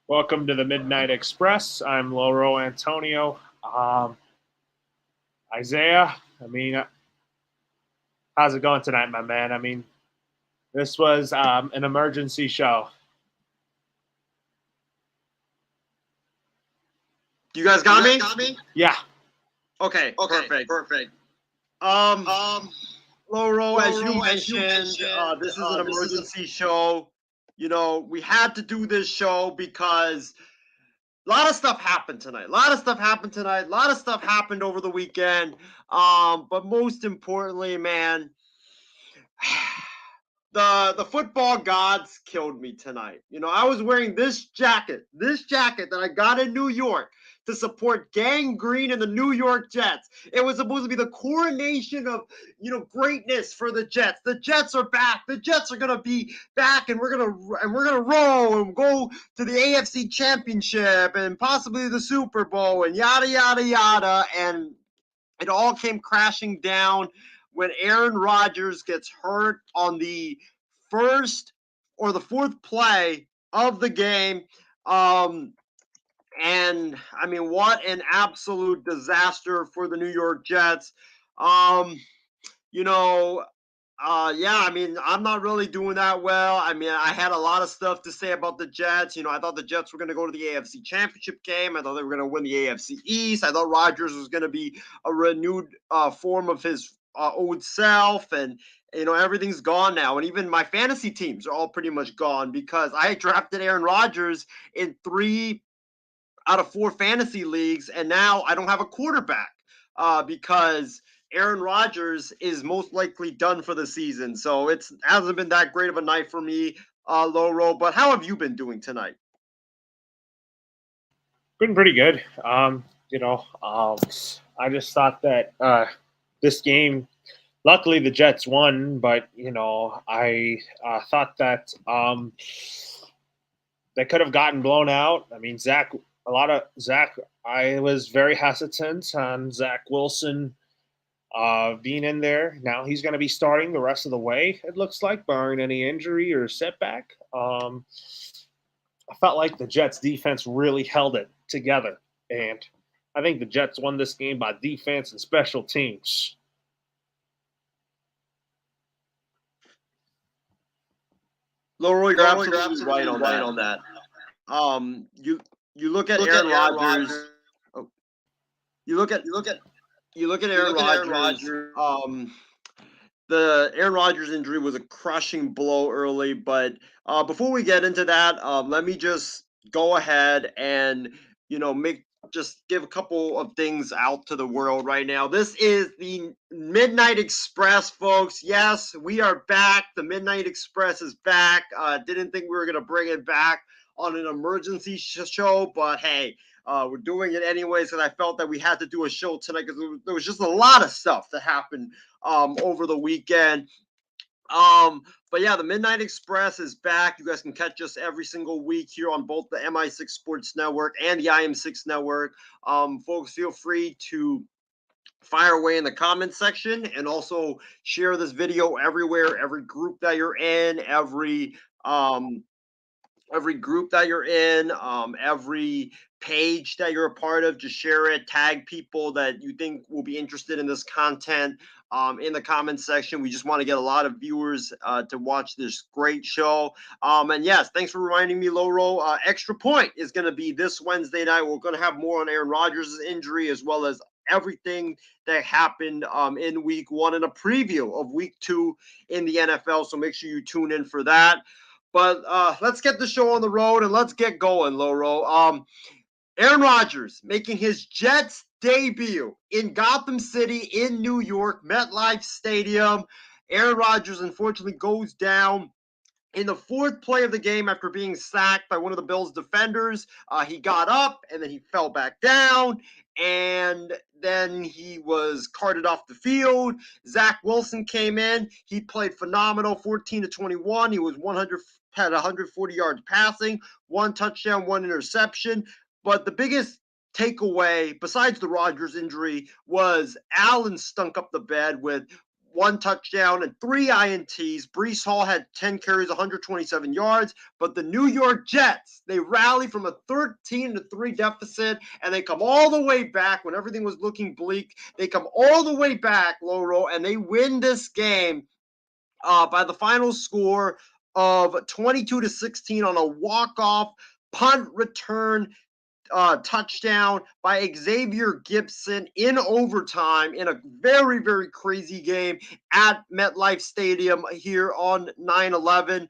Welcome to the Midnight Express. I'm Loro Antonio. Isaiah, how's it going tonight, my man? This was an emergency show. You guys got me? Yeah. Okay, perfect. Um, Loro, as you mentioned, this is an emergency show. You know, we had to do this show because a lot of stuff happened tonight. A lot of stuff happened over the weekend. But most importantly, man, the football gods killed me tonight. You know, I was wearing this jacket that I got in New York to support Gang Green and the New York Jets. It was supposed to be the coronation of, greatness for the Jets. The Jets are back. The Jets are gonna be back, and we're gonna roll and go to the AFC Championship and possibly the Super Bowl and yada yada yada. And it all came crashing down when Aaron Rodgers gets hurt on the first or the fourth play of the game. And I mean, what an absolute disaster for the New York Jets. Um, you know, yeah, I mean, I'm not really doing that well. I mean, I had a lot of stuff to say about the Jets. You know, I thought the Jets were going to go to the AFC Championship game. I thought they were going to win the AFC East. I thought Rodgers was going to be a renewed form of his old self. And, everything's gone now. And even my fantasy teams are all pretty much gone because I drafted Aaron Rodgers in 3 out of 4 fantasy leagues. And now I don't have a quarterback because Aaron Rodgers is most likely done for the season. So it hasn't been that great of a night for me, Loro. But how have you been doing tonight? Been pretty good. I just thought that this game, luckily the Jets won, but, I thought that they could have gotten blown out. I mean, I was very hesitant on Zach Wilson being in there. Now he's going to be starting the rest of the way, it looks like, barring any injury or setback. I felt like the Jets defense really held it together. And I think the Jets won this game by defense and special teams. Loro, you're absolutely right on that. You look at Aaron Rodgers. Oh, you look at Aaron Rodgers. The Aaron Rodgers injury was a crushing blow early, but before we get into that, let me just go ahead and give a couple of things out to the world right now. This is the Midnight Express, folks. Yes, we are back. The Midnight Express is back. Didn't think we were gonna bring it back on an emergency show, but hey. We're doing it anyways because I felt that we had to do a show tonight because there was just a lot of stuff that happened over the weekend. But yeah, the Midnight Express is back. You guys can catch us every single week here on both the MI6 Sports Network and the IM6 Network. Folks, feel free to fire away in the comment section and also share this video everywhere, every group that you're in, every group that you're in, every page that you're a part of. Just share it, tag people that you think will be interested in this content in the comment section. We just want to get a lot of viewers to watch this great show. And yes, thanks for reminding me, Loro. Extra Point is going to be this Wednesday night. We're going to have more on Aaron Rodgers' injury as well as everything that happened in week 1 and a preview of week 2 in the NFL. So make sure you tune in for that. But let's get the show on the road and let's get going, Loro. Aaron Rodgers making his Jets debut in Gotham City in New York, MetLife Stadium. Aaron Rodgers unfortunately goes down in the 4th play of the game after being sacked by one of the Bills' defenders. He got up and then he fell back down. And then he was carted off the field. Zach Wilson came in. He played phenomenal, 14 to 21. He was 140 yards passing, 1 touchdown, 1 interception. But the biggest takeaway, besides the Rodgers injury, was Allen stunk up the bed with 1 touchdown and 3 INTs. Breece Hall had 10 carries, 127 yards. But the New York Jets, they rally from a 13-3 deficit, and they come all the way back when everything was looking bleak. They come all the way back, Loro, and they win this game by the final score of 22-16 on a walk-off punt return touchdown by Xavier Gibson in overtime in a very, very crazy game at MetLife Stadium here on 9/11.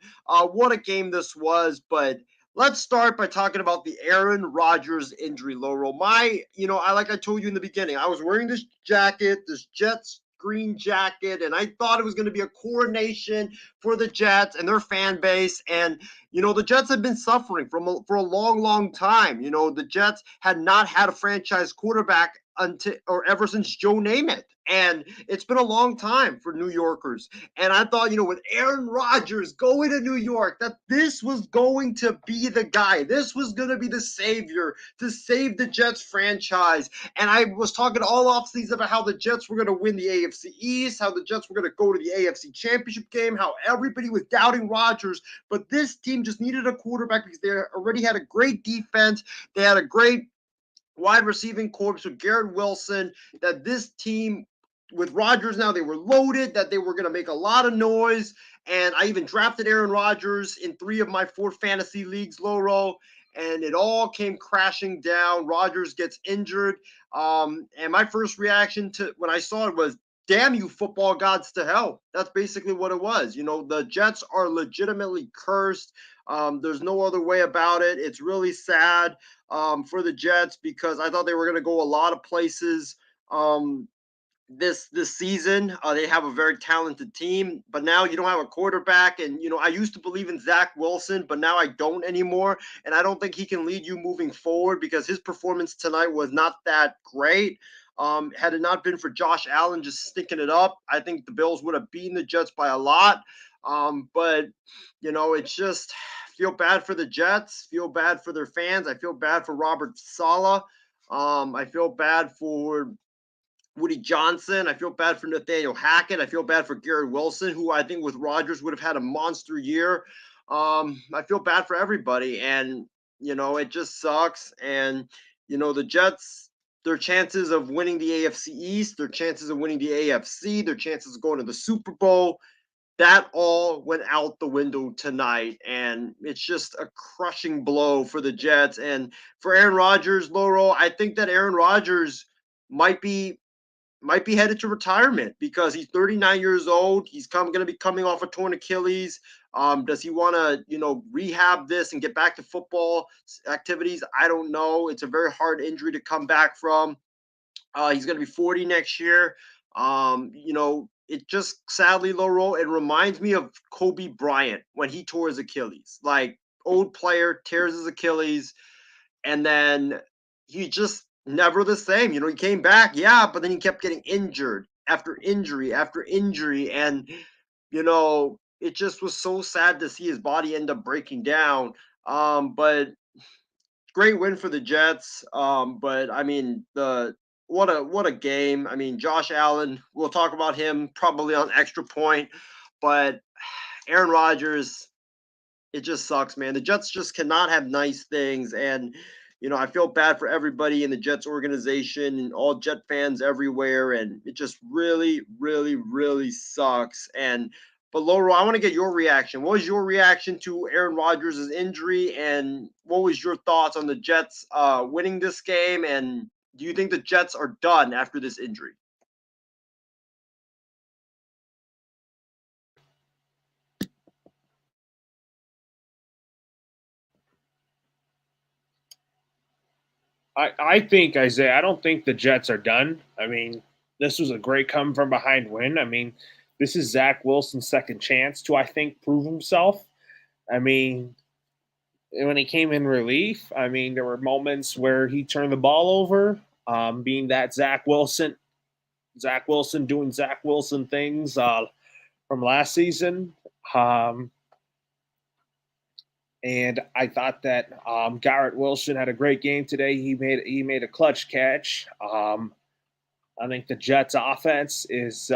What a game this was, but let's start by talking about the Aaron Rodgers injury, Laurel. Like I told you in the beginning, I was wearing this jacket, this Jets green jacket, and I thought it was going to be a coronation for the Jets and their fan base. And the Jets have been suffering for a long, long time. The Jets had not had a franchise quarterback ever since Joe Namath. And it's been a long time for New Yorkers. And I thought, with Aaron Rodgers going to New York, that this was going to be the guy. This was going to be the savior to save the Jets franchise. And I was talking all offseason about how the Jets were going to win the AFC East, how the Jets were going to go to the AFC Championship game, how everybody was doubting Rodgers. But this team just needed a quarterback because they already had a great defense. They had a great wide receiving corps with Garrett Wilson, that this team with Rodgers now, they were loaded, that they were going to make a lot of noise. And I even drafted Aaron Rodgers in 3 of my 4 fantasy leagues, Loro, and it all came crashing down. Rodgers gets injured. And my first reaction to when I saw it was, damn you football gods to hell. That's basically what it was. The Jets are legitimately cursed. There's no other way about it. It's really sad for the Jets because I thought they were going to go a lot of places this season. They have a very talented team, but now you don't have a quarterback. And I used to believe in Zach Wilson, but now I don't anymore. And I don't think he can lead you moving forward because his performance tonight was not that great. Had it not been for Josh Allen just sticking it up, I think the Bills would have beaten the Jets by a lot. But it's just feel bad for the Jets, feel bad for their fans. I feel bad for Robert Saleh. I feel bad for Woody Johnson. I feel bad for Nathaniel Hackett. I feel bad for Garrett Wilson, who I think with Rodgers would have had a monster year. I feel bad for everybody. And, it just sucks. And, the Jets, their chances of winning the AFC East, their chances of winning the AFC, their chances of going to the Super Bowl, that all went out the window tonight. And it's just a crushing blow for the Jets. And for Aaron Rodgers, Laurel, I think that Aaron Rodgers might be headed to retirement because he's 39 years old. He's going to be coming off a torn Achilles. Does he want to, rehab this and get back to football activities? I don't know. It's a very hard injury to come back from. He's going to be 40 next year. It just sadly, Laurel, it reminds me of Kobe Bryant when he tore his Achilles. Like, old player tears his Achilles, and then he just never the same. He came back, yeah, but then he kept getting injured after injury after injury. And, it just was so sad to see his body end up breaking down. But great win for the Jets. But I mean, what a game. I mean, Josh Allen, we'll talk about him probably on Extra Point, but Aaron Rodgers, it just sucks, man. The Jets just cannot have nice things. And, I feel bad for everybody in the Jets organization and all Jet fans everywhere. And it just really, really, really sucks. But Laurel, I want to get your reaction. What was your reaction to Aaron Rodgers' injury? And what was your thoughts on the Jets winning this game? And do you think the Jets are done after this injury? I think, Isaiah, I don't think the Jets are done. I mean, this was a great come from behind win. I mean, this is Zach Wilson's second chance to, I think, prove himself. I mean, when he came in relief, I mean, there were moments where he turned the ball over, being that Zach Wilson doing Zach Wilson things from last season. And I thought that Garrett Wilson had a great game today. He made a clutch catch. I think the Jets' offense is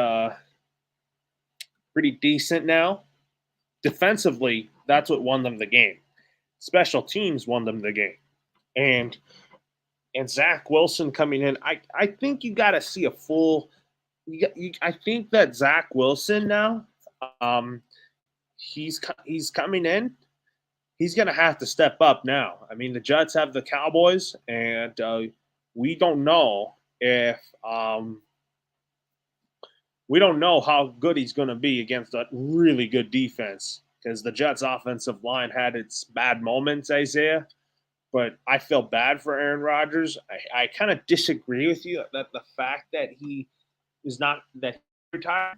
pretty decent now. Defensively, that's what won them the game. Special teams won them the game. And Zach Wilson coming in, I think you got to see a full. I think that Zach Wilson now, um, he's coming in. He's going to have to step up now. I mean, the Jets have the Cowboys, and we don't know if we don't know how good he's going to be against a really good defense because the Jets' offensive line had its bad moments, Isaiah. But I feel bad for Aaron Rodgers. I kind of disagree with you that the fact that he is not that he retired.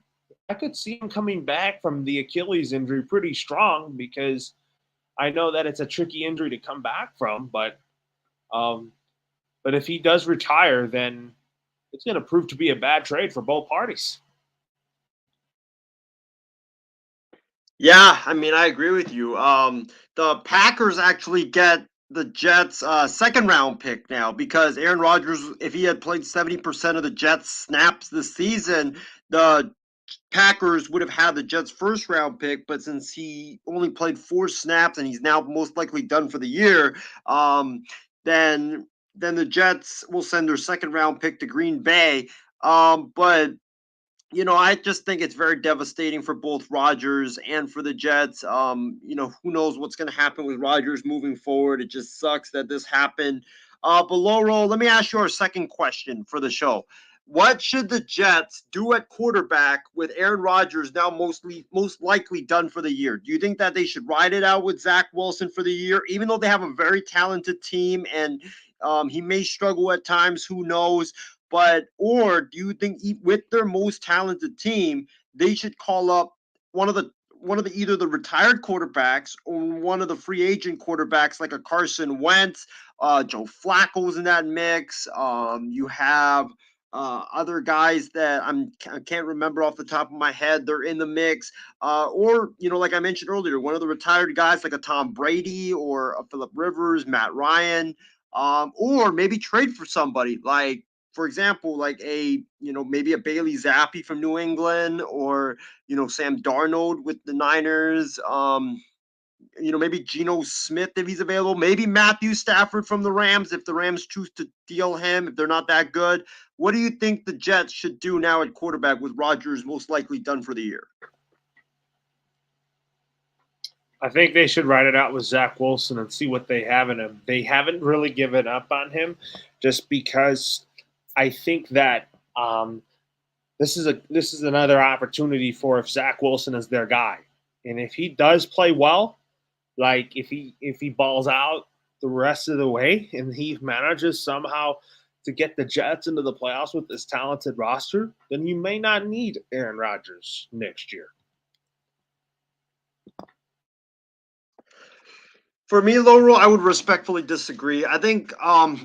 I could see him coming back from the Achilles injury pretty strong because I know that it's a tricky injury to come back from. But if he does retire, then it's going to prove to be a bad trade for both parties. Yeah, I mean, I agree with you. The Packers actually get the Jets' second round pick now because Aaron Rodgers, if he had played 70% of the Jets' snaps this season, the Packers would have had the Jets' first round pick. But since he only played 4 snaps and he's now most likely done for the year, then the Jets will send their second round pick to Green Bay. But I just think it's very devastating for both Rodgers and for the Jets. Who knows what's going to happen with Rodgers moving forward. It just sucks that this happened. But Loro, let me ask you our second question for the show. What should the Jets do at quarterback with Aaron Rodgers now most likely done for the year? Do you think that they should ride it out with Zach Wilson for the year, even though they have a very talented team and he may struggle at times? Who knows? Or do you think with their most talented team, they should call up one of the either the retired quarterbacks or one of the free agent quarterbacks like a Carson Wentz, Joe Flacco's in that mix. You have other guys that I can't remember off the top of my head. They're in the mix, or like I mentioned earlier, one of the retired guys like a Tom Brady or a Phillip Rivers, Matt Ryan, or maybe trade for somebody like, for example, like maybe a Bailey Zappi from New England, or Sam Darnold with the Niners. Maybe Geno Smith if he's available. Maybe Matthew Stafford from the Rams if the Rams choose to deal him if they're not that good. What do you think the Jets should do now at quarterback with Rodgers most likely done for the year? I think they should ride it out with Zach Wilson and see what they have in him. They haven't really given up on him just because I think that this is another opportunity for if Zach Wilson is their guy. And if he does play well, like if he balls out the rest of the way and he manages somehow to get the Jets into the playoffs with this talented roster, then you may not need Aaron Rodgers next year. For me, Laurel, I would respectfully disagree. I think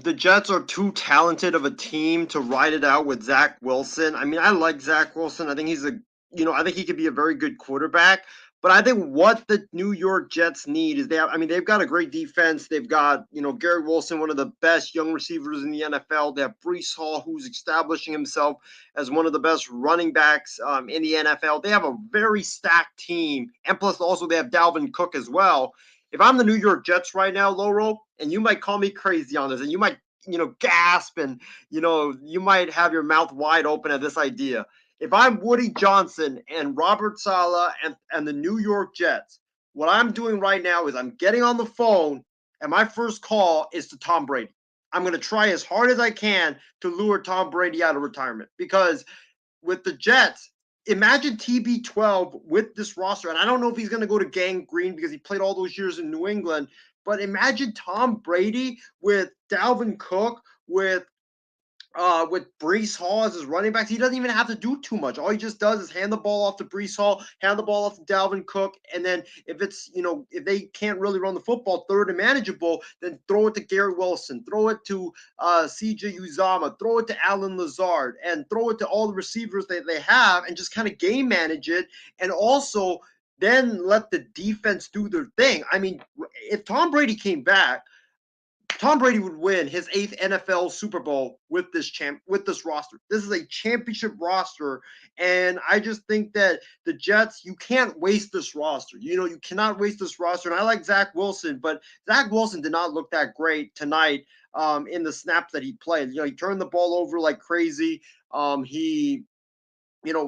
the Jets are too talented of a team to ride it out with Zach Wilson. I mean, I like Zach Wilson. I think I think he could be a very good quarterback. But I think what the New York Jets need is they've got a great defense. They've got, Gary Wilson, one of the best young receivers in the NFL. They have Breece Hall, who's establishing himself as one of the best running backs in the NFL. They have a very stacked team. And plus also they have Dalvin Cook as well. If I'm the New York Jets right now, Loro, and you might call me crazy on this, and you might, gasp, and, you might have your mouth wide open at this idea. If I'm Woody Johnson and Robert Saleh and the New York Jets, what I'm doing right now is I'm getting on the phone, and my first call is to Tom Brady. I'm going to try as hard as I can to lure Tom Brady out of retirement because with the Jets, imagine TB12 with this roster. And I don't know if he's going to go to Gang Green because he played all those years in New England. But imagine Tom Brady with Dalvin Cook, with Breece Hall as his running backs. He doesn't even have to do too much. All he just does is hand the ball off to Breece Hall, hand the ball off to Dalvin Cook, and then if they can't really run the football, third and manageable, then throw it to Gary Wilson, throw it to CJ Uzama, throw it to Alan Lazard, and throw it to all the receivers that they have, and just kind of game manage it, and also then let the defense do their thing. I mean, if Tom Brady came back, Tom Brady would win his 8th NFL Super Bowl with this roster. This is a championship roster, and I just think that the Jets, you can't waste this roster. You cannot waste this roster. And I like Zach Wilson, but Zach Wilson did not look that great tonight in the snaps that he played. He turned the ball over like crazy.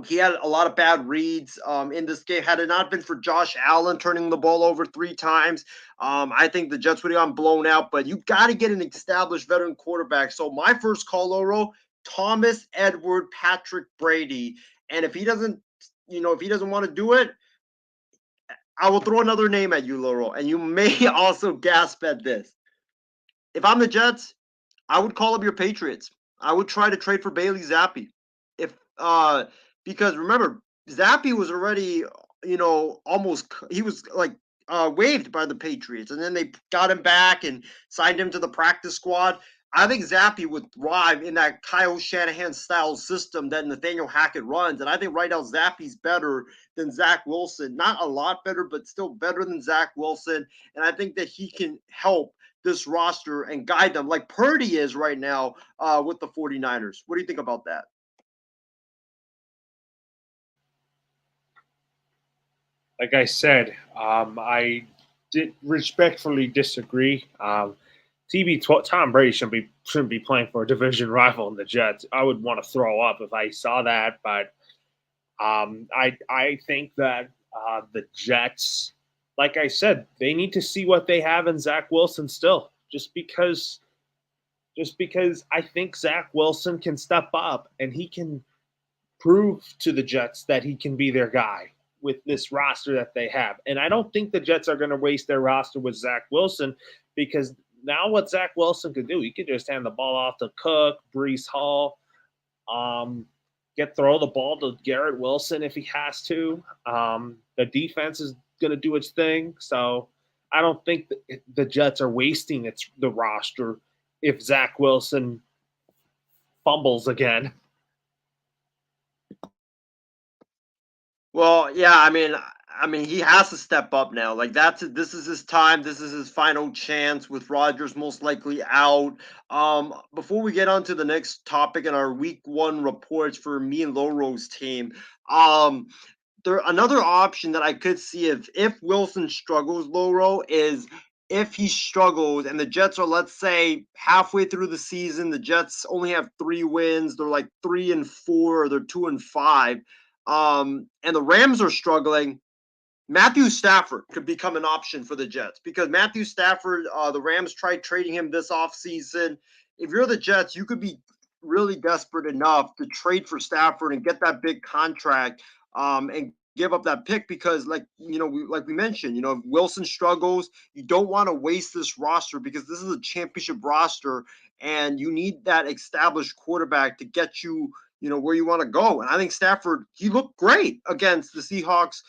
He had a lot of bad reads in this game. Had it not been for Josh Allen turning the ball over 3 times, I think the Jets would have gotten blown out. But you got to get an established veteran quarterback. So my first call, Loro, Thomas Edward Patrick Brady. And if he doesn't want to do it, I will throw another name at you, Loro. And you may also gasp at this. If I'm the Jets, I would call up your Patriots. I would try to trade for Bailey Zappi. Because remember, Zappi was already, he was like waived by the Patriots, and then they got him back and signed him to the practice squad. I think Zappi would thrive in that Kyle Shanahan style system that Nathaniel Hackett runs, and I think right now Zappi's better than Zach Wilson. Not a lot better, but still better than Zach Wilson, and I think that he can help this roster and guide them like Purdy is right now with the 49ers. What do you think about that? Like I said, I respectfully disagree. Tom Brady shouldn't be playing for a division rival in the Jets. I would want to throw up if I saw that, but I think that the Jets, like I said, they need to see what they have in Zach Wilson still. Just because I think Zach Wilson can step up and he can prove to the Jets that he can be their guy with this roster that they have. And I don't think the Jets are going to waste their roster with Zach Wilson, because now what Zach Wilson could do, he could just hand the ball off to Cook, Breece Hall, throw the ball to Garrett Wilson if he has to. The defense is going to do its thing. So I don't think the Jets are wasting the roster if Zach Wilson fumbles again. Well, yeah, I mean, he has to step up now. Like this is his time. This is his final chance with Rodgers most likely out. Before we get on to the next topic in our week 1 reports for me and Loro's team, another option that I could see if Wilson struggles, Loro, is if he struggles and the Jets are, let's say, halfway through the season, the Jets only have 3 wins. They're like 3-4, or they're 2-5. And the Rams are struggling, Matthew Stafford could become an option for the Jets, because Matthew Stafford, the Rams tried trading him this offseason. If you're the Jets, you could be really desperate enough to trade for Stafford and get that big contract and give up that pick, because like we mentioned, if Wilson struggles, you don't want to waste this roster, because this is a championship roster and you need that established quarterback to get you where you want to go. And I think Stafford, he looked great against the Seahawks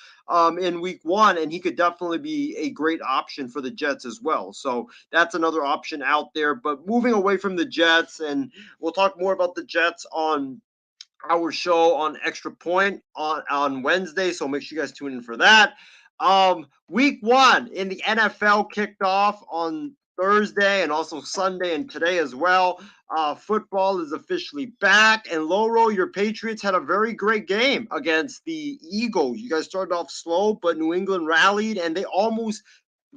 in week 1, and he could definitely be a great option for the Jets as well. So that's another option out there. But moving away from the Jets, and we'll talk more about the Jets on our show on Extra Point on Wednesday. So make sure you guys tune in for that. Week 1 in the NFL kicked off on Thursday and also Sunday and today as well. Football is officially back, and Loro, your Patriots had a very great game against the Eagles. You guys started off slow, but New England rallied, and they almost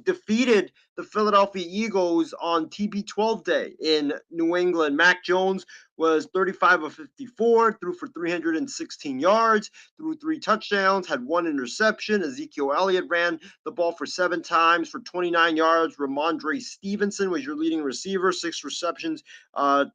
defeated the Philadelphia Eagles on TB12 day in New England. Mac Jones was 35 of 54, threw for 316 yards, threw 3 touchdowns, had 1 interception. Ezekiel Elliott ran the ball for 7 times for 29 yards. Ramondre Stevenson was your leading receiver, 6 receptions,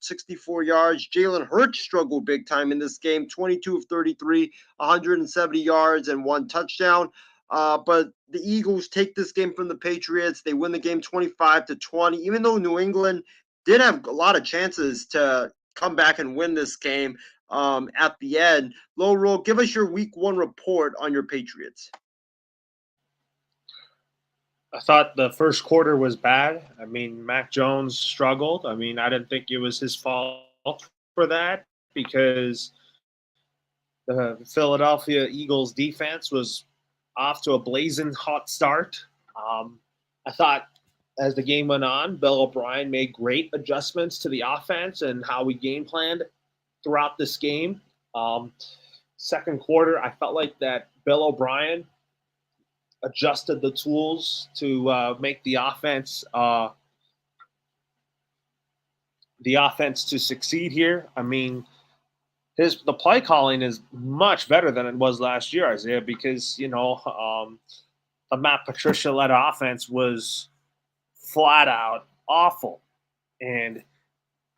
64 yards. Jalen Hurts struggled big time in this game, 22 of 33, 170 yards and 1 touchdown. But the Eagles take this game from the Patriots. They win the game 25-20, even though New England did have a lot of chances to come back and win this game at the end. Loro, give us your week 1 report on your Patriots. I thought the first quarter was bad. I mean, Mac Jones struggled. I mean, I didn't think it was his fault for that, because the Philadelphia Eagles defense was off to a blazing hot start. I thought as the game went on, Bill O'Brien made great adjustments to the offense and how we game planned throughout this game. Um, Second quarter, I felt like that Bill O'Brien adjusted the tools to make the offense to succeed here. I mean, the play calling is much better than it was last year, Isaiah, because the Matt Patricia led offense was flat out awful, and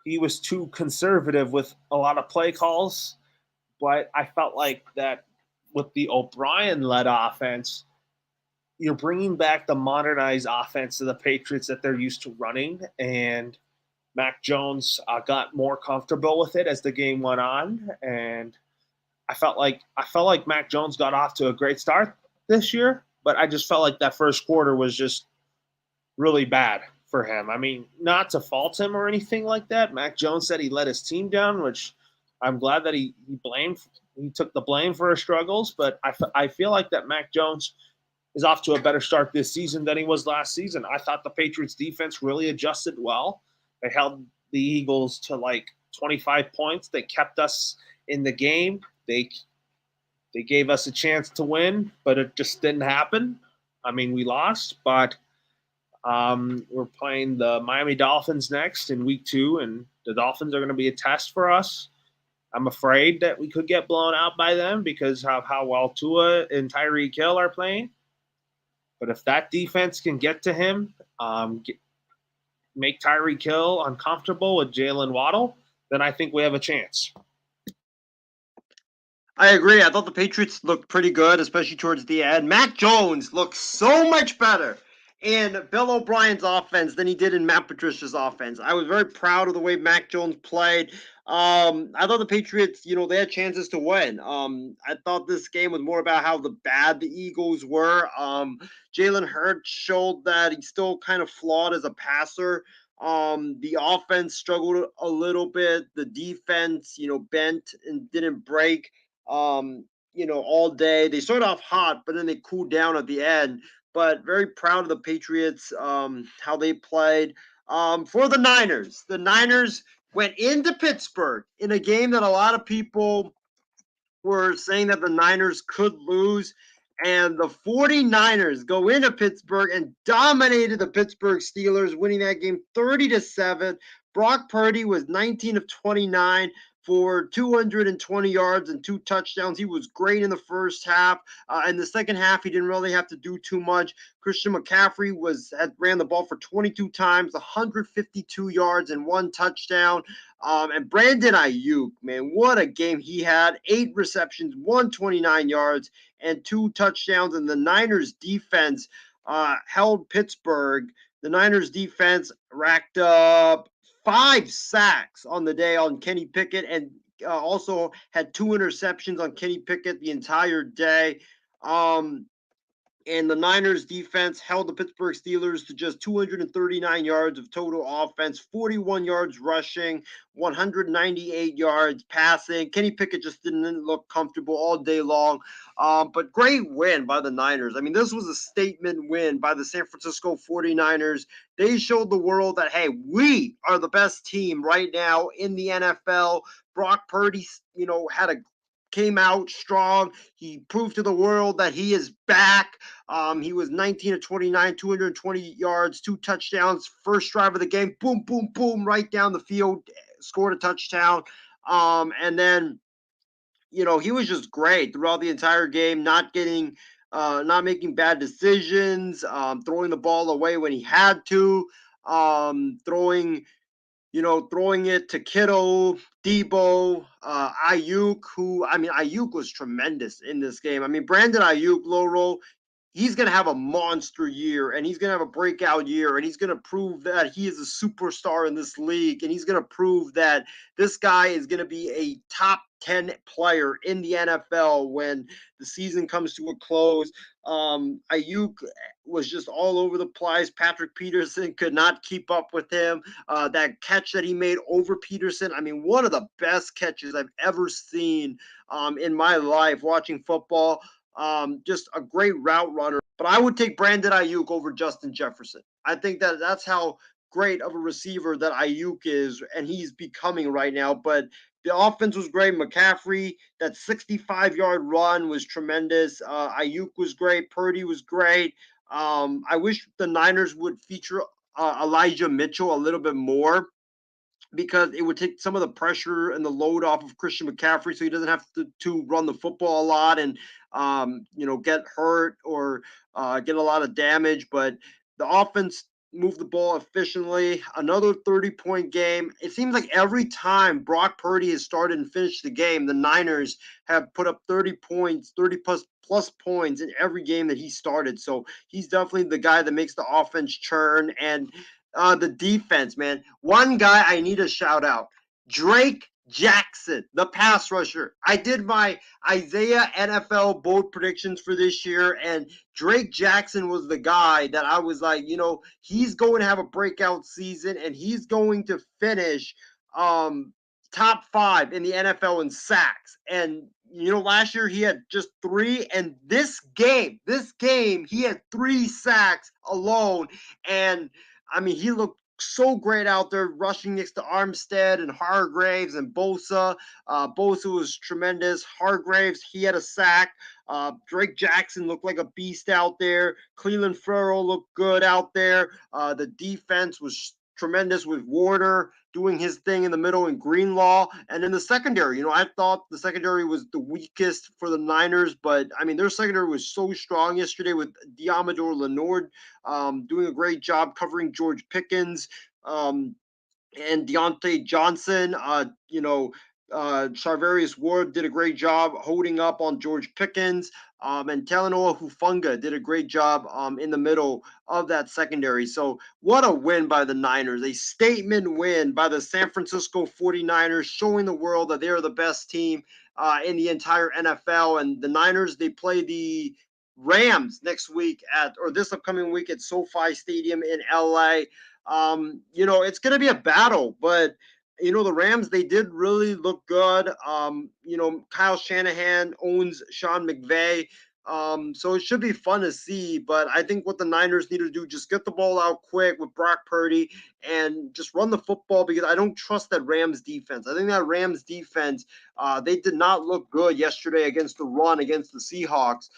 he was too conservative with a lot of play calls. But I felt like that with the O'Brien led offense, you're bringing back the modernized offense of the Patriots that they're used to running, and Mac Jones got more comfortable with it as the game went on, and I felt like Mac Jones got off to a great start this year, but I just felt like that first quarter was just really bad for him. I mean, not to fault him or anything like that. Mac Jones said he let his team down, which I'm glad that he took the blame for his struggles, but I feel like that Mac Jones is off to a better start this season than he was last season. I thought the Patriots defense really adjusted well. They held the Eagles to like 25 points. They kept us in the game. They gave us a chance to win, but it just didn't happen. I mean, we lost, but we're playing the Miami Dolphins next in week 2, and the Dolphins are going to be a test for us. I'm afraid that we could get blown out by them because of how well Tua and Tyreek Hill are playing. But if that defense can get to him, make Tyreek Hill uncomfortable with Jalen Waddle, then I think we have a chance. I agree. I thought the Patriots looked pretty good, especially towards the end. Mac Jones looked so much better in Bill O'Brien's offense than he did in Matt Patricia's offense. I was very proud of the way Mac Jones played. I thought the Patriots, they had chances to win. I thought this game was more about how bad the Eagles were. Jalen Hurts showed that he's still kind of flawed as a passer. The offense struggled a little bit. The defense, bent and didn't break all day. They started off hot, but then they cooled down at the end. But very proud of the Patriots, how they played. For the Niners, went into Pittsburgh in a game that a lot of people were saying that the Niners could lose. And the 49ers go into Pittsburgh and dominated the Pittsburgh Steelers, winning that game 30-7. Brock Purdy was 19 of 29 for 220 yards and 2 touchdowns. He was great in the first half. In the second half, he didn't really have to do too much. Christian McCaffrey ran the ball for 22 times, 152 yards and 1 touchdown. And Brandon Ayuk, man, what a game he had. 8 receptions, 129 yards, and 2 touchdowns. And the Niners defense held Pittsburgh. The Niners defense racked up 5 sacks on the day on Kenny Pickett, and also had 2 interceptions on Kenny Pickett the entire day. And the Niners defense held the Pittsburgh Steelers to just 239 yards of total offense, 41 yards rushing, 198 yards passing. Kenny Pickett just didn't look comfortable all day long. But great win by the Niners. I mean, this was a statement win by the San Francisco 49ers. They showed the world that, hey, we are the best team right now in the NFL. Brock Purdy, came out strong. He proved to the world that he is back. He was 19 of 29, 220 yards, 2 touchdowns. First drive of the game, boom, boom, boom, right down the field, scored a touchdown. And then, he was just great throughout the entire game, not making bad decisions, throwing the ball away when he had to, throwing it to Kittle, Debo, Ayuk, Ayuk was tremendous in this game. I mean, Brandon Ayuk, Loro, he's going to have a monster year, and he's going to have a breakout year, and he's going to prove that he is a superstar in this league, and he's going to prove that this guy is going to be a top 10 player in the NFL when the season comes to a close. Ayuk was just all over the place. Patrick Peterson could not keep up with him. That catch that he made over Peterson, I mean, one of the best catches I've ever seen in my life watching football. Just a great route runner. but I would take Brandon Ayuk over Justin Jefferson. I think that's how great of a receiver that Ayuk is, and he's becoming right now. But the offense was great. McCaffrey, that 65-yard run was tremendous. Ayuk was great. Purdy was great. I wish the Niners would feature Elijah Mitchell a little bit more, because it would take some of the pressure and the load off of Christian McCaffrey, so he doesn't have to run the football a lot and get hurt or get a lot of damage. But the offense moved the ball efficiently. Another 30-point game. It seems like every time Brock Purdy has started and finished the game, the Niners have put up 30 points, 30 plus points in every game that he started. So he's definitely the guy that makes the offense churn. And the defense, man. One guy I need to shout out, Drake Jackson, the pass rusher. I did my Isaiah NFL bold predictions for this year, and Drake Jackson was the guy that I was like, he's going to have a breakout season, and he's going to finish top 5 in the NFL in sacks. And last year he had just 3, and this game, he had 3 sacks alone. And I mean, he looked so great out there rushing next to Armstead and Hargraves and Bosa. Bosa was tremendous. Hargraves, he had a sack. Drake Jackson looked like a beast out there. Cleveland Ferrell looked good out there. The defense was tremendous with Warner doing his thing in the middle and Greenlaw. And in the secondary, I thought the secondary was the weakest for the Niners, but I mean, their secondary was so strong yesterday with Diamador Lenord doing a great job covering George Pickens and Deontay Johnson. Charvarius Ward did a great job holding up on George Pickens, and Talanoa Hufanga did a great job in the middle of that secondary. So what a win by the Niners, a statement win by the San Francisco 49ers, showing the world that they are the best team in the entire NFL. And the Niners, they play the Rams next week or this upcoming week at SoFi Stadium in LA. It's going to be a battle, but the Rams, they did really look good. Kyle Shanahan owns Sean McVay. So it should be fun to see. But I think what the Niners need to do, just get the ball out quick with Brock Purdy and just run the football, because I don't trust that Rams defense. I think that Rams defense, they did not look good yesterday against the run against the Seahawks.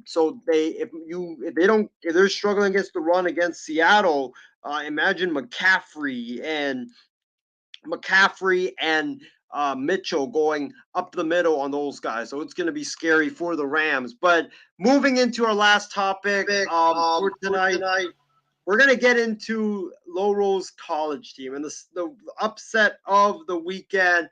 So if they're struggling against the run against Seattle, imagine McCaffrey and Mitchell going up the middle on those guys. So it's going to be scary for the Rams. But moving into our last topic for tonight, we're going to get into Loro's college team and the upset of the weekend.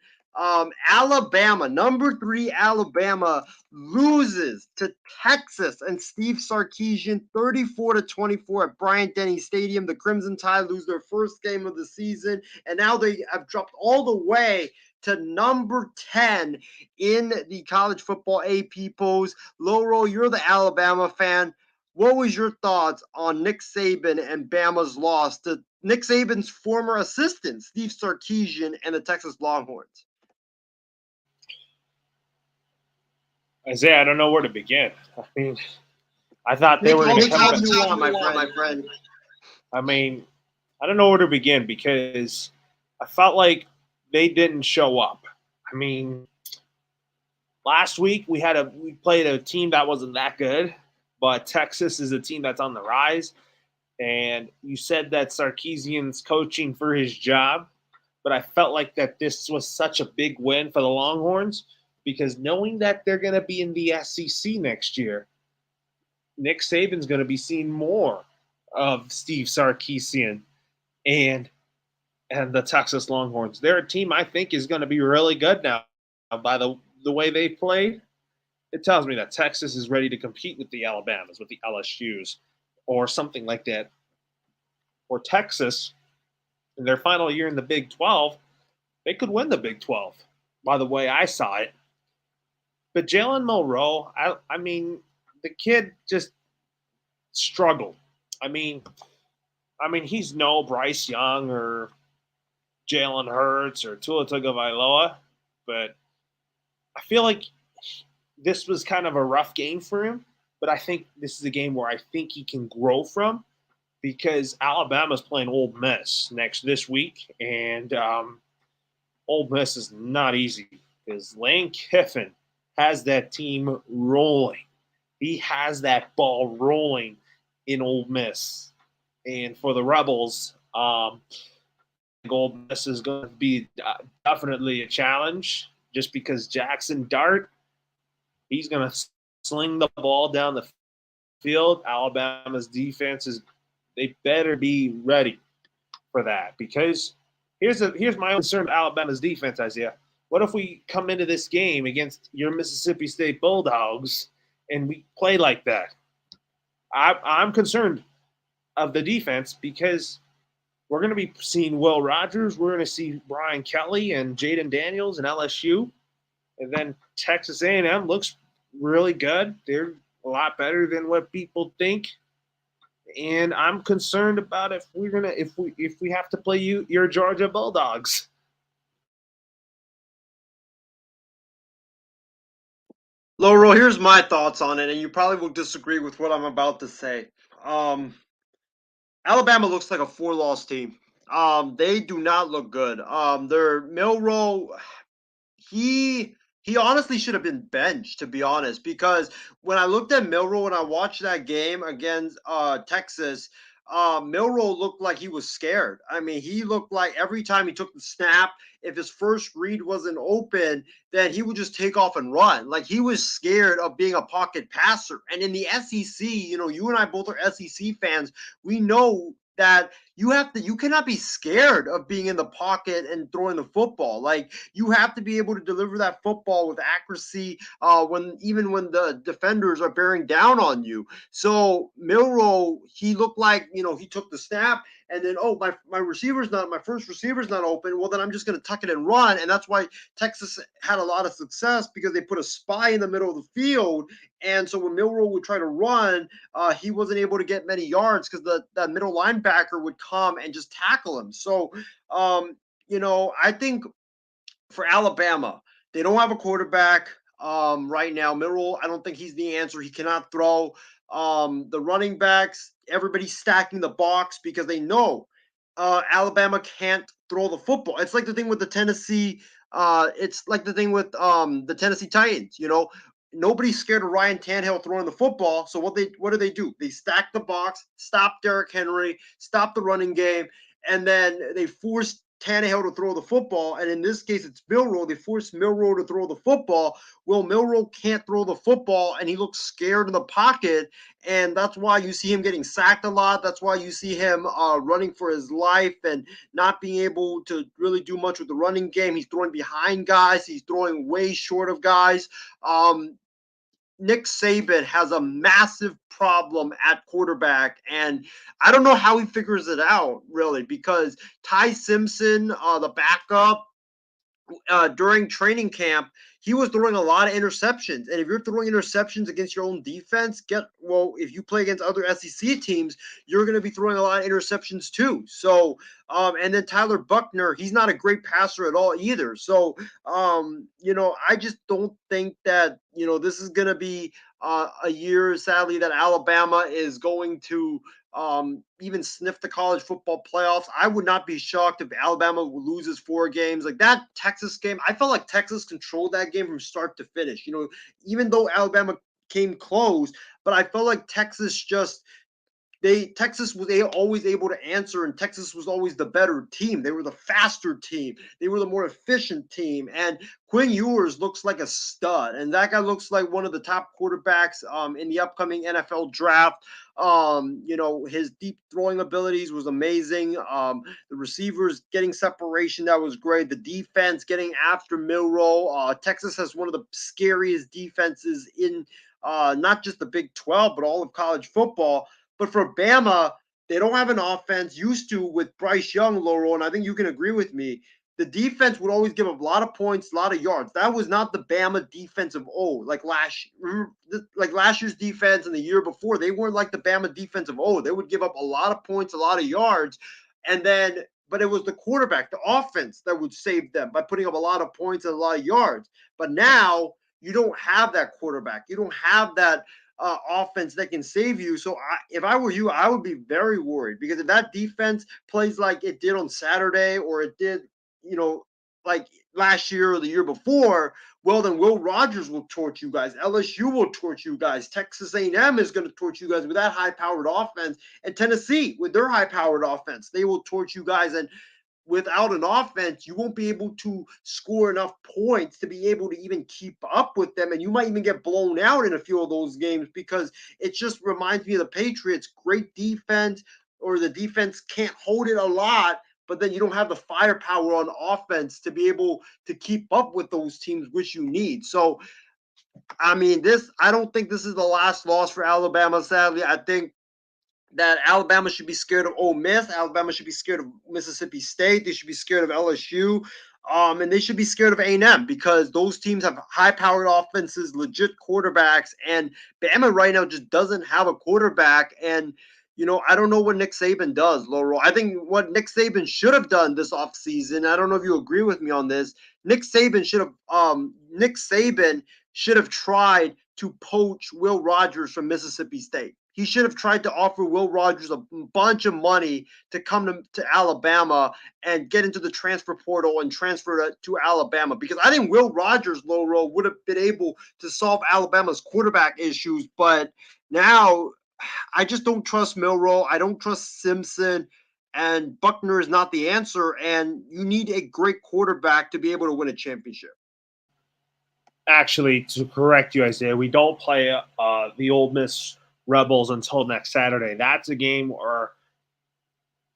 Alabama, number 3 Alabama loses to Texas and Steve Sarkisian 34-24 at Bryant-Denny Stadium. The Crimson Tide lose their first game of the season, and now they have dropped all the way to number 10 in the college football AP polls. Loro, you're the Alabama fan. What was your thoughts on Nick Saban and Bama's loss to Nick Saban's former assistant, Steve Sarkisian, and the Texas Longhorns? Isaiah, I don't know where to begin. I mean, I thought they were going to come back. My friend. I mean, I don't know where to begin because I felt like they didn't show up. I mean, last week we played a team that wasn't that good, but Texas is a team that's on the rise. And you said that Sarkisian's coaching for his job, but I felt like that this was such a big win for the Longhorns, because knowing that they're going to be in the SEC next year, Nick Saban's going to be seeing more of Steve Sarkisian and the Texas Longhorns. They're a team I think is going to be really good now by the way they played. It tells me that Texas is ready to compete with the Alabamas, with the LSUs, or something like that. Or Texas, in their final year in the Big 12, they could win the Big 12, by the way I saw it. But Jalen Milroe, I mean, the kid just struggled. I mean, he's no Bryce Young or Jalen Hurts or Tua Tagovailoa, but I feel like this was kind of a rough game for him. but I think this is a game where I think he can grow from because Alabama's playing Ole Miss this week, and Ole Miss is not easy because Lane Kiffin has that team rolling. He has that ball rolling in Ole Miss, and for the Rebels, Ole Miss is going to be definitely a challenge just because Jackson Dart, he's going to sling the ball down the field. Alabama's defense is they better be ready for that because here's my concern with Alabama's defense, Isaiah. What if we come into this game against your Mississippi State Bulldogs and we play like that? I'm concerned of the defense because we're going to be seeing Will Rogers. We're going to see Brian Kelly and Jaden Daniels and LSU. And then Texas A&M looks really good. They're a lot better than what people think. And I'm concerned about if we have to play your Georgia Bulldogs. Laurel, here's my thoughts on it, and you probably will disagree with what I'm about to say. Alabama looks like a four-loss team. They do not look good. Their Milroe, he he honestly should have been benched, to be honest, because when I looked at Milroe and I watched that game against Texas, Milroe looked like he was scared. I mean, he looked like every time he took the snap, if his first read wasn't open, then he would just take off and run. Like he was scared of being a pocket passer. And in the SEC, you and I both are SEC fans. We know that you cannot be scared of being in the pocket and throwing the football. Like you have to be able to deliver that football with accuracy when the defenders are bearing down on you. So Milroe, he looked like he took the snap and then my first receiver's not open. Well, then I'm just going to tuck it and run, and that's why Texas had a lot of success because they put a spy in the middle of the field. And so when Milroe would try to run, he wasn't able to get many yards because that middle linebacker would come and just tackle him. So, I think for Alabama, they don't have a quarterback right now. Milroe, I don't think he's the answer. He cannot throw. The running backs, everybody's stacking the box because they know Alabama can't throw the football. It's like the thing with the Tennessee. It's like the thing with the Tennessee Titans. Nobody's scared of Ryan Tannehill throwing the football. So what do they do? They stack the box, stop Derrick Henry, stop the running game, and then they force Tannehill to throw the football. And in this case, it's Milroe. They force Milroe to throw the football. Well, Milroe can't throw the football, and he looks scared in the pocket. And that's why you see him getting sacked a lot. That's why you see him running for his life and not being able to really do much with the running game. He's throwing behind guys. He's throwing way short of guys. Nick Saban has a massive problem at quarterback, and I don't know how he figures it out, really, because Ty Simpson, the backup, during training camp, he was throwing a lot of interceptions. And if you're throwing interceptions against your own defense, if you play against other SEC teams, you're going to be throwing a lot of interceptions too. So, and then Tyler Buckner, he's not a great passer at all either. So, I just don't think that, this is going to be a year, sadly, that Alabama is going to even sniff the college football playoffs. I would not be shocked if Alabama loses 4 games. Like that Texas game, I felt like Texas controlled that game from start to finish. Even though Alabama came close, but I felt like Texas was always able to answer, and Texas was always the better team. They were the faster team. They were the more efficient team. And Quinn Ewers looks like a stud, and that guy looks like one of the top quarterbacks in the upcoming NFL draft. His deep throwing abilities was amazing. The receivers getting separation, that was great. The defense getting after Milroe. Texas has one of the scariest defenses in not just the Big 12, but all of college football. But for Bama, they don't have an offense used to with Bryce Young, Laurel, and I think you can agree with me. The defense would always give up a lot of points, a lot of yards. That was not the Bama defense of old. Like last year's defense and the year before, they weren't like the Bama defense of old. They would give up a lot of points, a lot of yards, but it was the quarterback, the offense that would save them by putting up a lot of points and a lot of yards. But now you don't have that quarterback. You don't have that offense that can save you. So if I were you, I would be very worried, because if that defense plays like it did on Saturday, or it did, like last year or the year before, well, then Will Rodgers will torch you guys. LSU will torch you guys. Texas A&M is going to torch you guys with that high-powered offense. And Tennessee, with their high-powered offense, they will torch you guys. And without an offense, you won't be able to score enough points to be able to even keep up with them. And you might even get blown out in a few of those games, because it just reminds me of the Patriots. Great defense, or the defense can't hold it a lot, but then you don't have the firepower on offense to be able to keep up with those teams, which you need. So, I mean, I don't think this is the last loss for Alabama, sadly. I think that Alabama should be scared of Ole Miss. Alabama should be scared of Mississippi State. They should be scared of LSU. And they should be scared of A&M, because those teams have high-powered offenses, legit quarterbacks, and Bama right now just doesn't have a quarterback. And, I don't know what Nick Saban does, Laurel. I think what Nick Saban should have done this offseason, I don't know if you agree with me on this, Nick Saban should have tried to poach Will Rodgers from Mississippi State. He should have tried to offer Will Rodgers a bunch of money to come to Alabama and get into the transfer portal and transfer to Alabama, because I think Will Rodgers, Loro, would have been able to solve Alabama's quarterback issues. But now I just don't trust Milroe. I don't trust Simpson. And Buckner is not the answer. And you need a great quarterback to be able to win a championship. Actually, to correct you, Isaiah, we don't play the Ole Miss Rebels until next Saturday. That's a game where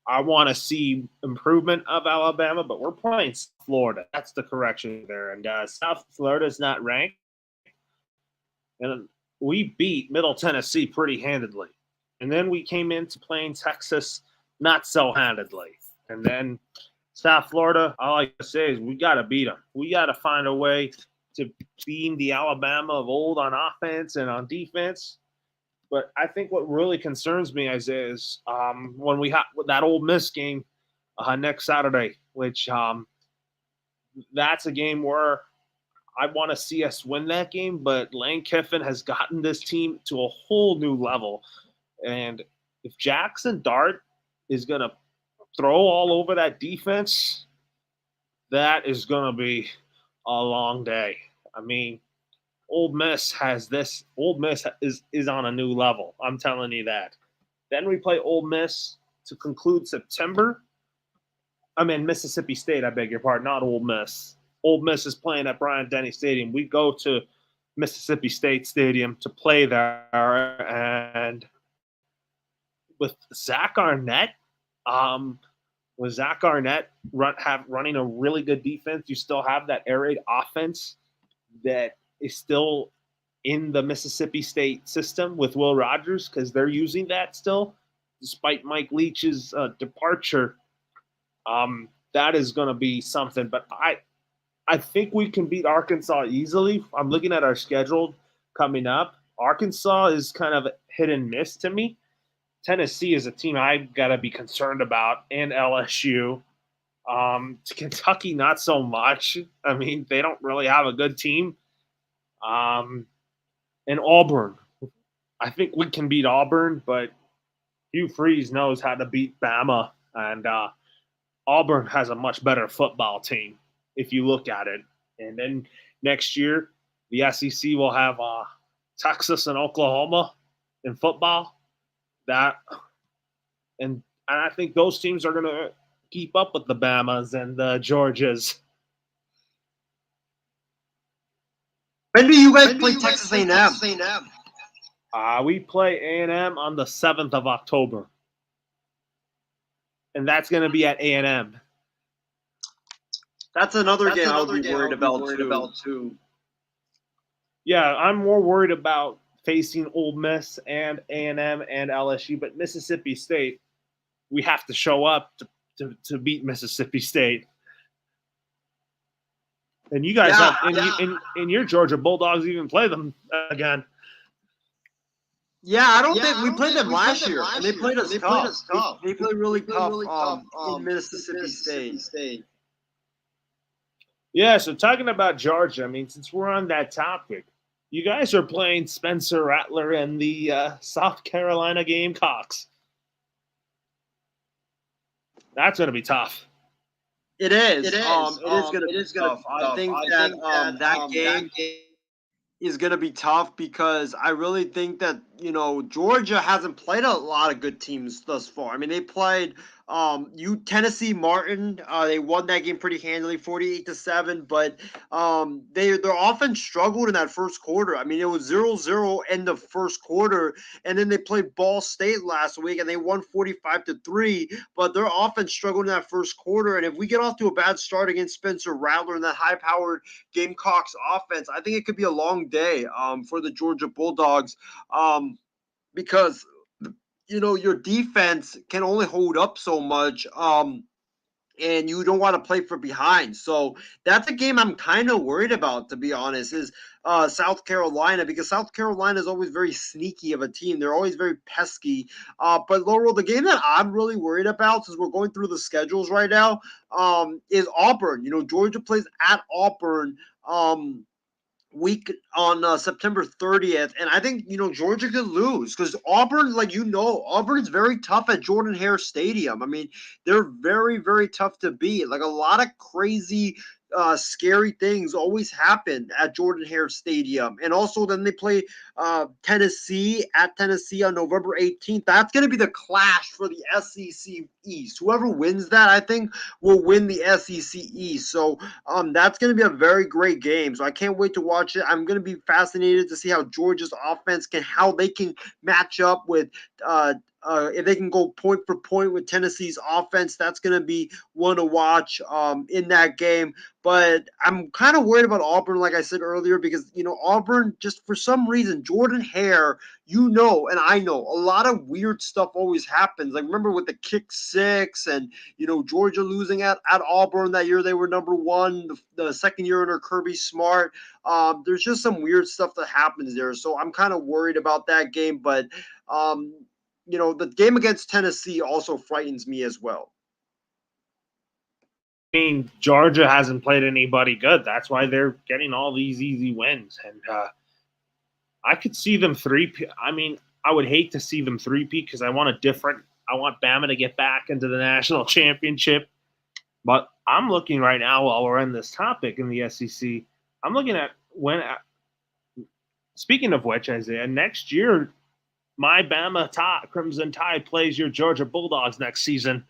I want to see improvement of Alabama, but we're playing Florida. That's the correction there. And South Florida is not ranked. And we beat Middle Tennessee pretty handedly. And then we came into playing Texas not so handedly. And then South Florida, all I can say is we got to beat them. We got to find a way to beat the Alabama of old on offense and on defense. But I think what really concerns me, Isaiah, is when we have that Ole Miss game next Saturday, which that's a game where I want to see us win that game. But Lane Kiffin has gotten this team to a whole new level. And if Jackson Dart is going to throw all over that defense, that is going to be a long day. I mean, Ole Miss is on a new level. I'm telling you that. Then we play Ole Miss to conclude September. I mean, Mississippi State, I beg your pardon, not Ole Miss. Ole Miss is playing at Bryant-Denny Stadium. We go to Mississippi State Stadium to play there. And with Zach Arnett, running a really good defense, you still have that air raid offense that is still in the Mississippi State system with Will Rodgers, because they're using that still, despite Mike Leach's departure. That is going to be something. But I think we can beat Arkansas easily. I'm looking at our schedule coming up. Arkansas is kind of hit and miss to me. Tennessee is a team I've got to be concerned about, and LSU. Kentucky, not so much. I mean, they don't really have a good team. And Auburn. I think we can beat Auburn, but Hugh Freeze knows how to beat Bama, and Auburn has a much better football team if you look at it. And then next year, the SEC will have Texas and Oklahoma in football. And I think those teams are going to keep up with the Bamas and the Georgias. When do you guys play Texas A&M? We play A&M on the 7th of October. And that's going to be at A&M. That's another game I would be worried about too. Yeah, I'm more worried about facing Ole Miss and A&M and LSU. But Mississippi State, we have to show up to beat Mississippi State. And you guys and your Georgia Bulldogs even play them again. Yeah, I don't think we played them last year, and they played us tough. They played really tough in Mississippi State. Yeah, so talking about Georgia, I mean, since we're on that topic, You guys are playing Spencer Rattler and the South Carolina Gamecocks. That's going to be tough. It is. It is going to be tough. I think that that game is going to be tough because I really think that, Georgia hasn't played a lot of good teams thus far. I mean, they played Tennessee Martin. They won that game pretty handily, 48-7, but their offense struggled in that first quarter. I mean, it was 0-0 in the first quarter, and then they played Ball State last week and they won 45-3, but their offense struggled in that first quarter. And if we get off to a bad start against Spencer Rattler and that high-powered Gamecocks offense, I think it could be a long day for the Georgia Bulldogs because your defense can only hold up so much, and you don't want to play for behind. So that's a game I'm kind of worried about, to be honest, is South Carolina, because South Carolina is always very sneaky of a team. They're always very pesky. But Laurel, the game that I'm really worried about, since we're going through the schedules right now, is Auburn. Georgia plays at Auburn week on September 30th, and I think Georgia could lose because Auburn, Auburn's very tough at Jordan-Hare Stadium. I mean, they're very, very tough to beat. Like, a lot of crazy scary things always happen at Jordan-Hare Stadium. And also then they play Tennessee at Tennessee on November 18th. That's going to be the clash for the SEC East. Whoever wins that, I think, will win the SEC East. So that's going to be a very great game. So I can't wait to watch it. I'm going to be fascinated to see how Georgia's offense how they can match up with if they can go point for point with Tennessee's offense. That's going to be one to watch in that game. But I'm kind of worried about Auburn, like I said earlier, because, Auburn, just for some reason, Jordan-Hare, and I know, a lot of weird stuff always happens. Like, remember with the kick six and, Georgia losing at Auburn that year, they were number one, the second year under Kirby Smart. There's just some weird stuff that happens there. So I'm kind of worried about that game. But, the game against Tennessee also frightens me as well. I mean, Georgia hasn't played anybody good. That's why they're getting all these easy wins. And I could see them three-peat. I mean, I would hate to see them three-peat because I want Bama to get back into the national championship. But I'm looking right now while we're in this topic in the SEC, I'm looking at speaking of which, Isaiah, next year, my Bama Crimson Tide plays your Georgia Bulldogs next season.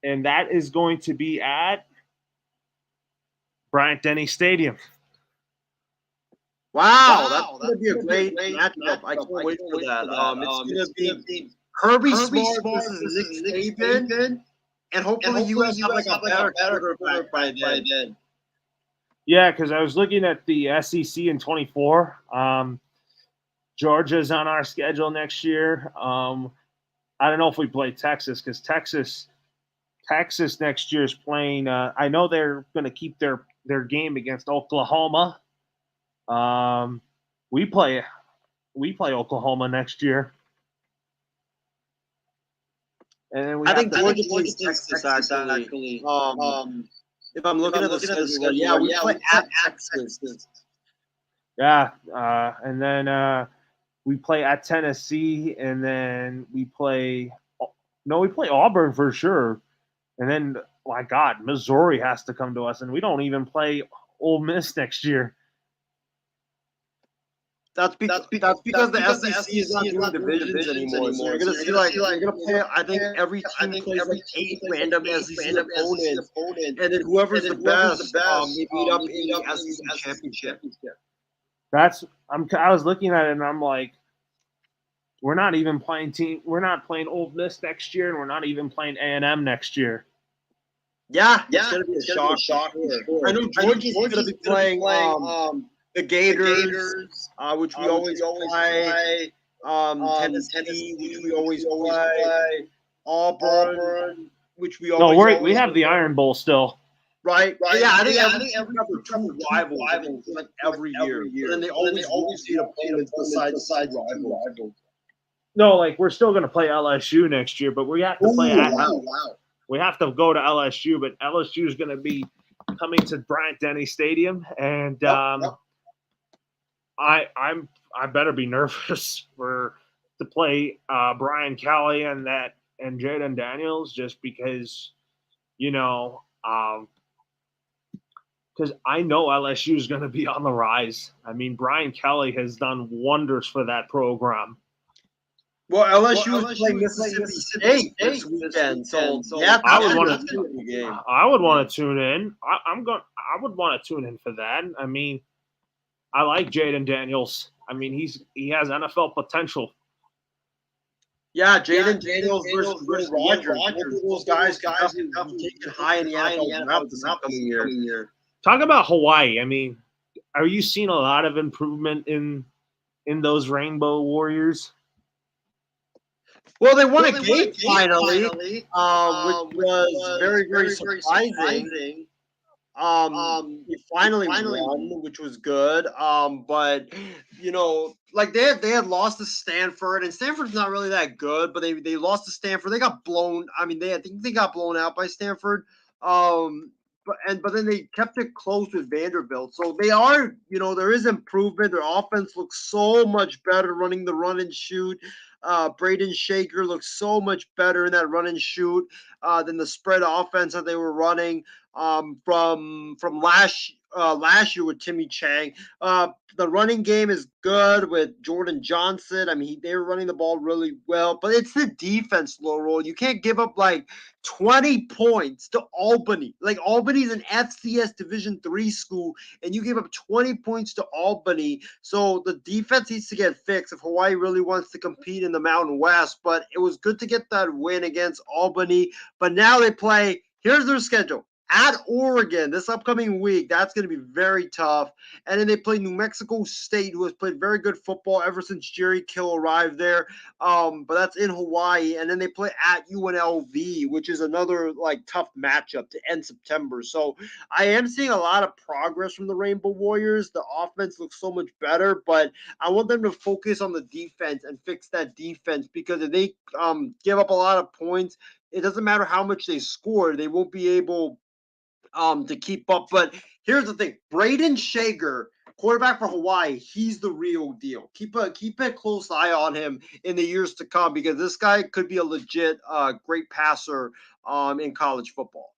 And that is going to be at Bryant-Denny Stadium. Wow, that's going to be a great matchup. I can't wait for that. It's going to be Kirby Smart versus Nick Saban, and hopefully you guys have a better quarterback by then. Yeah, because I was looking at the SEC in 24. Georgia's on our schedule next year. I don't know if we play Texas because Texas next year is playing. I know they're going to keep their game against Oklahoma. We play Oklahoma next year, and then I think Georgia plays Texas actually. If I'm looking at the schedule, yeah, we play at Texas. Yeah, and then we play at Tennessee, and then we play Auburn for sure. And then, my God, Missouri has to come to us, and we don't even play Ole Miss next year. That's because the SEC is not doing divisions anymore. So you're gonna see you're gonna play. I think every team plays like 8 random SEC opponents, and then whoever's the best, they meet up in the SEC championship. I was looking at it, and I'm like, we're not playing Ole Miss next year, and we're not even playing A&M next year. Yeah, it's gonna be a shock. I know Georgia's gonna be playing the Gators, which we always play. Tennessee, which we always play. Auburn, which we always. No, we have the Iron Bowl still. Right. Yeah, I think every two rivals like every year. And then they always see opponents besides rivals. No, like we're still going to play LSU next year, but we have to play We have to go to LSU, but LSU is going to be coming to Bryant-Denny Stadium, and I better be nervous for to play Brian Kelly and Jaden Daniels just because you know because I know LSU is going to be on the rise. I mean, Brian Kelly has done wonders for that program. Well, LSU is playing Mississippi State this weekend, so yeah, I would that's want going to to. be a game. I would want to tune in. I would want to tune in for that. I mean, I like Jaden Daniels. I mean, he has NFL potential. Yeah, Jaden Daniels versus Will Rogers. Both of those guys could definitely be taken high in the NFL draft this upcoming year. Talk about Hawaii. I mean, are you seeing a lot of improvement in those Rainbow Warriors? Well, they won a game finally, which was very, very surprising. He finally won, which was good. But like they had lost to Stanford, and Stanford's not really that good, but they lost to Stanford. They got blown. I mean, I think they got blown out by Stanford. But then they kept it close with Vanderbilt. So they are, there is improvement. Their offense looks so much better running the run and shoot. Braden Shaker looks so much better in that run and shoot than the spread offense that they were running from last year with Timmy Chang. The running game is good with Jordan Johnson. I mean, they were running the ball really well, but it's the defense, Laurel. You can't give up like 20 points to Albany. Like Albany's an FCS Division III school, and you gave up 20 points to Albany. So the defense needs to get fixed if Hawaii really wants to compete in the Mountain West. But it was good to get that win against Albany. But now they play. Here's their schedule. At Oregon this upcoming week, that's going to be very tough. And then they play New Mexico State, who has played very good football ever since Jerry Kill arrived there. But that's in Hawaii. And then they play at UNLV, which is another like tough matchup to end September. So I am seeing a lot of progress from the Rainbow Warriors. The offense looks so much better, but I want them to focus on the defense and fix that defense, because if they give up a lot of points, it doesn't matter how much they score, they won't be able to keep up. But here's the thing: Braden Shager, quarterback for Hawaii, he's the real deal. Keep a close eye on him in the years to come, because this guy could be a legit great passer in college football.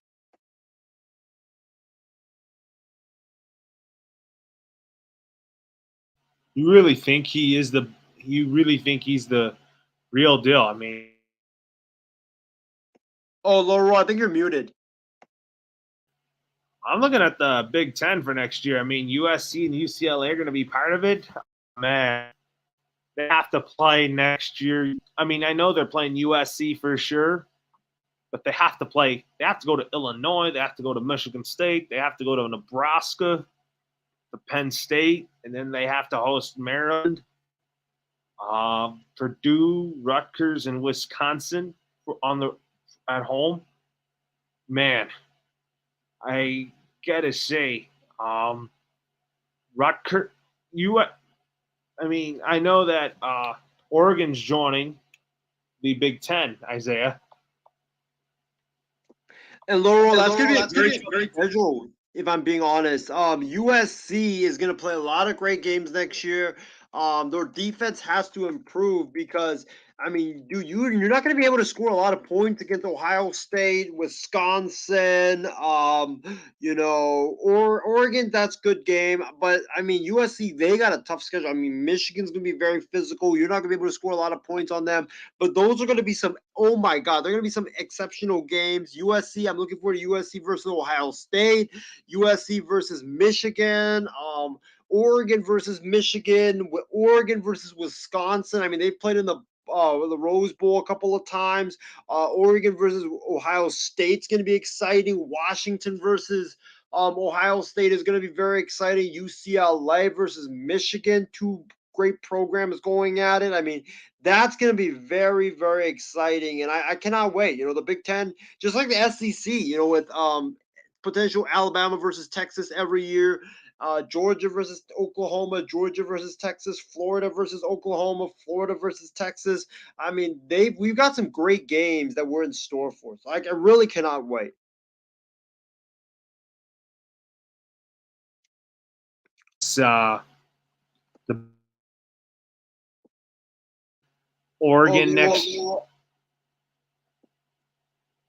You really think he is the? You really think he's the real deal? I mean, Oh, Laurel, I think you're muted. I'm looking at the Big Ten for next year. I mean, USC and UCLA are going to be part of it. Man, they have to play next year. I mean, I know they're playing USC for sure, but they have to play. They have to go to Illinois. They have to go to Michigan State. They have to go to Nebraska, to Penn State, and then they have to host Maryland, Purdue, Rutgers, and Wisconsin on the at home. Man, I gotta say, Rutgers, you. I mean, I know that Oregon's joining the Big Ten, Isaiah. And Laurel, that's going to be a very tough schedule, if I'm being honest. USC is going to play a lot of great games next year. Their defense has to improve, because I mean, you're not going to be able to score a lot of points against Ohio State, Wisconsin, or Oregon. That's good game, but I mean, USC, they got a tough schedule. I mean, Michigan's going to be very physical. You're not going to be able to score a lot of points on them, but those are going to be some. Oh my God, they're going to be some exceptional games. USC, I'm looking forward to USC versus Ohio State, USC versus Michigan. Oregon versus Michigan, Oregon versus Wisconsin. I mean, they played in the Rose Bowl a couple of times. Oregon versus Ohio State's going to be exciting. Washington versus Ohio State is going to be very exciting. UCLA versus Michigan, two great programs going at it. I mean, that's going to be very, very exciting, and I cannot wait. The Big Ten, just like the SEC, with potential Alabama versus Texas every year. Georgia versus Oklahoma, Georgia versus Texas, Florida versus Oklahoma, Florida versus Texas. I mean, we've got some great games that we're in store for. So I really cannot wait. Uh, The Oregon next.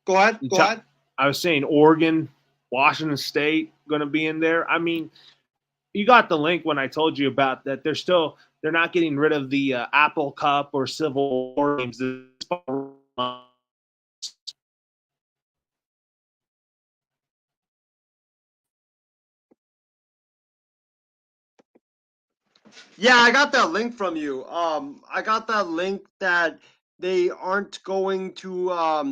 Go ahead. I was saying Oregon, Washington State going to be in there. I mean, you got the link when I told you about that. They're not getting rid of the Apple Cup or Civil War games. Yeah, I got that link from you. I got that link that they aren't going to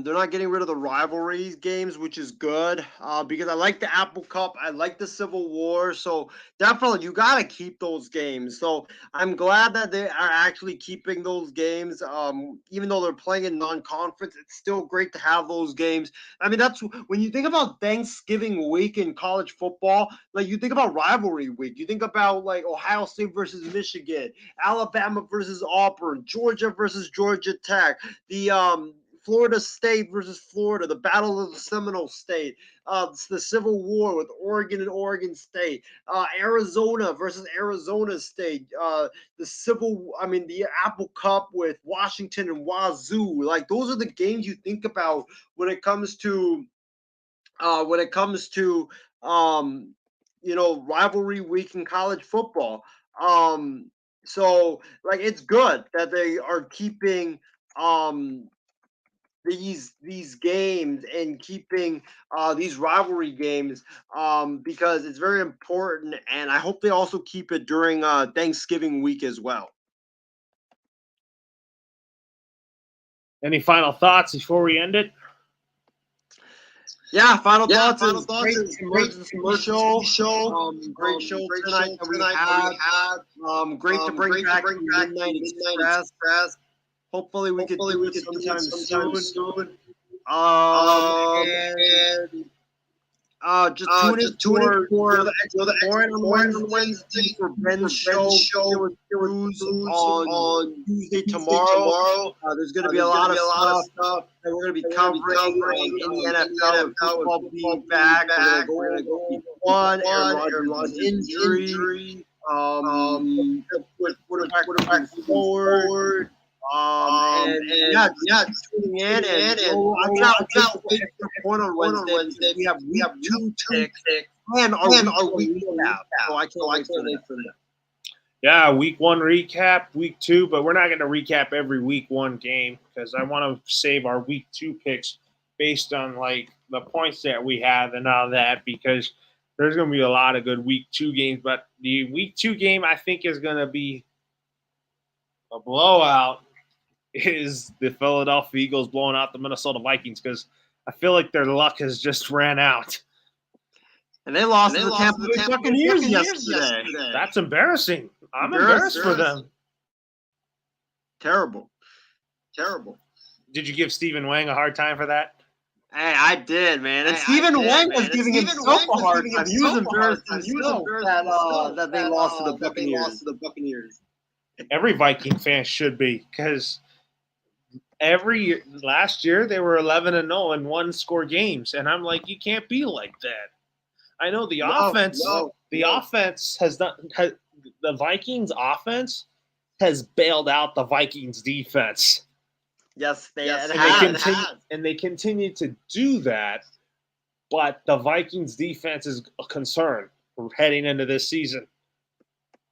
they're not getting rid of the rivalry games, which is good. Because I like the Apple Cup, I like the Civil War, so definitely you gotta keep those games. So I'm glad that they are actually keeping those games. Even though they're playing in non-conference, it's still great to have those games. I mean, that's when you think about Thanksgiving week in college football, like you think about rivalry week, you think about like Ohio State versus Michigan, Alabama versus Auburn, Georgia versus Georgia Tech, the Florida State versus Florida, the Battle of the Seminole State, the Civil War with Oregon and Oregon State, Arizona versus Arizona State, the Apple Cup with Washington and Wazoo. Like those are the games you think about when it comes to rivalry week in college football. So like it's good that they are keeping these games and keeping these rivalry games because it's very important, and I hope they also keep it during Thanksgiving week as well. Any final thoughts before we end it? Yeah, final thoughts. Great emergency show. Great show tonight that we had. Great to bring back Midnight Express. Hopefully we could do it sometime soon. Just tune in for the Wednesday for Ben's show. There was on Tuesday tomorrow. There's going to be a lot of stuff that we're going to be covering in the NFL. Football being back. We're going to go week one. Aaron Rodgers injury. Quarterback forward. Tuning in and I can't wait for on Wednesday. We have two picks and our week recap. So I can't wait for that. Yeah, week one recap, week two, but we're not going to recap every week one game because I want to save our week two picks based on like the points that we have and all that because there's going to be a lot of good week two games. But the week two game I think is going to be a blowout. Is the Philadelphia Eagles blowing out the Minnesota Vikings because I feel like their luck has just ran out. And they lost to the Tampa Bay Buccaneers yesterday. That's embarrassing. I'm embarrassed for them. Terrible. Did you give Stephen Wang a hard time for that? Hey, I did, man. And Stephen Wang was giving himself a hard time. He was embarrassed himself that they lost to the Buccaneers. Every Viking fan should be because last year they were 11-0 and one score games, and I'm like, you can't be like that. I know the offense has done. The Vikings offense has bailed out the Vikings defense. Yes, they continue to do that, but the Vikings defense is a concern heading into this season.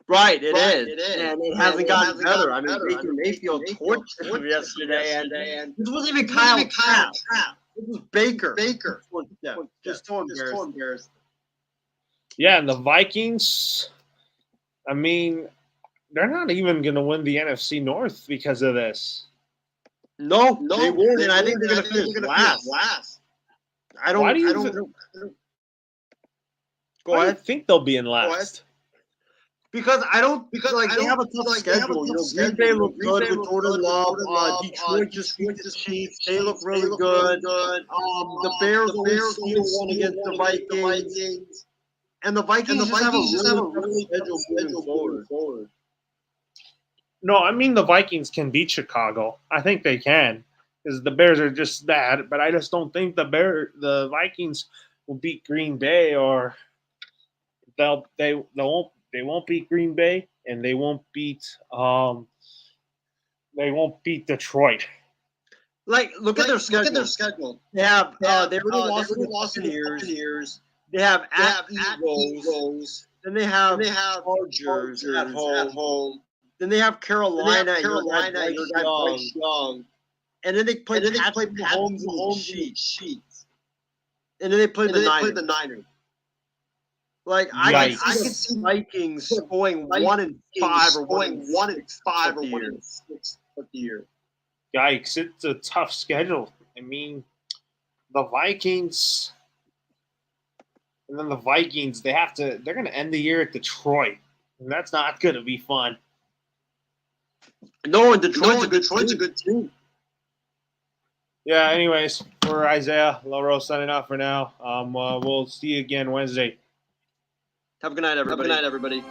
Right, it is. And it hasn't gotten better. I mean, Baker Mayfield torched him yesterday, and this wasn't even Kyle Trask. This was Baker. Just so embarrassed. Yeah, and the Vikings, I mean, they're not even going to win the NFC North because of this. No, they won't, and I think they're going to finish last. Why do you think they'll be in last? Because they have a tough schedule. Green Bay looked good with Jordan Love. Detroit just beat the Chiefs. They look really good. The Bears always steal one against the Vikings. And the Vikings just have a really tough schedule moving forward. No, I mean the Vikings can beat Chicago. I think they can. Because the Bears are just that. But I just don't think the Vikings will beat Green Bay or they They won't beat Green Bay, and they won't beat Detroit. Like, look at their schedule. Look at their schedule. They have They they already lost to the the Buccaneers. Buccaneers. They have They have at Eagles. Then they have Chargers at home. Then they have Carolina. Then Your guy Bryce Young. Young. And then they play Patrick Mahomes in the sheets. And then they play the Niners. Like I can see Vikings going 1-5 or 1-5 or 1-6 of the year. Yikes! It's a tough schedule. I mean, the Vikings, and then the Vikings. They're going to end the year at Detroit, and that's not going to be fun. No, and Detroit's a good team. Yeah. Anyways, for Isaiah Loro signing off for now. We'll see you again Wednesday. Have a good night, everybody.